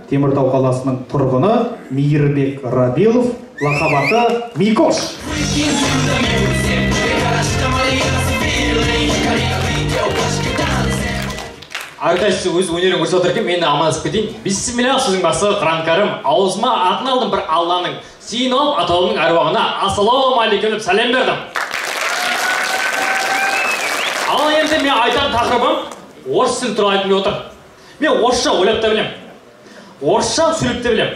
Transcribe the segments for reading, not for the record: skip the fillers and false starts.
Теміртау қаласының тұрғыны Мейірбек Рабилов, лақабаты Микош. Arkadaşlar өз өнерін көрсетіп отырken мені амандасып кетейін. Бисмилля, сөздің басы Құран кәрім. Аузыма атын алдым бір Алланың. Сен алып атауының әруағына ассалауму алейкум деп сәлем бердім. Ал енді мен айтар тақырыбым орыс тілі туралы айтып отыр. Мен орысша ойлап та білем. Орысша сөйлеп те білем.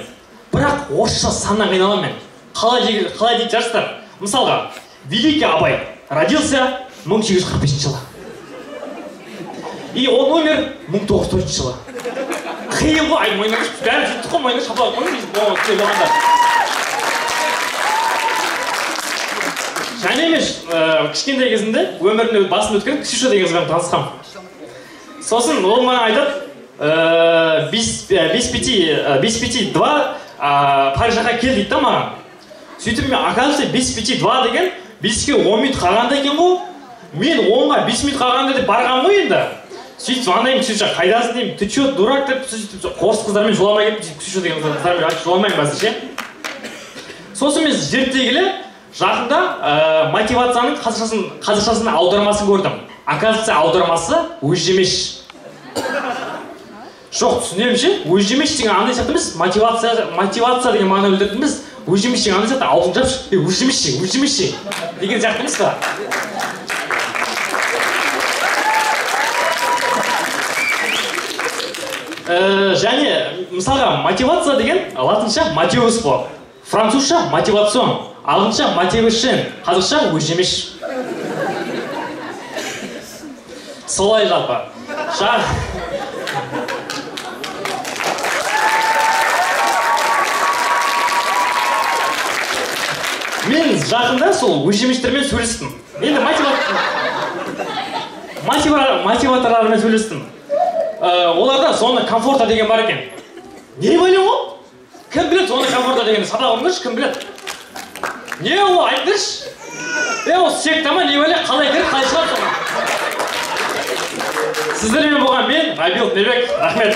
Бірақ орысша саннан қиналамын мен. Қалай дейді жарыстар? Мысалға, Великий Абай родился 1845 жылы. И он умер 1904 жылы. Қиын ғой, мойнына бәрі сөйтті ғой, мойнына шапалақ қойыңыз. Және мен кішкентай кезімде өмірімде басым өткен Ксюша деген қызбен танысқам. Сосын ол маған айтады, без пяти два Париж жаққа кел дейді да маған. Сөйтіп мен, оказывается, без пяти два деген 5-ке 10 минут қалғанда екен ғой. Мен 10-ға 5 минут қалғанда деп барған ғой енді. Сөйтіп звондаймын, Ксюша, қайдасың деймін, ты чё, дурак деп, қорыс қыздармен жоламай кетіп, Ксюша деген қыздармен айтып жоламаймын бәзір ше. Сосын мен зерттей келе, жақында мотивацияның қазақшасын аудармасын көрдім. Оказывается, аудармасы өзжемеш. Жоқ, түсінемін ше, өзжемеш деген андай сияқты емес, мотивация деген мағына білдіретін емес, өзжемеш деген андай сияқты, аузын жапшы, өзжемеш деген сияқты емес па? Және, мысалға, мотивация деген латынша мотивус болады, французша мотивацион, ағылшынша мотивашен, қазақша өзжемеш. Солай жалпы. Мен жақында сол өзжемештермен сөйлестім. Енді мотиваторлармен сөйлестім. Оларда зона комфорта деген бар екен. Не білем ол? Кім біледі зона комфорта дегенді? Сабақ оқыңызшы, кім біледі? Не ол, айтыңызшы? Ол сектама не біледі, қалай кіріп, қалай шығады соны? Сіздермен болған мен, Рабил Небек, рахмет.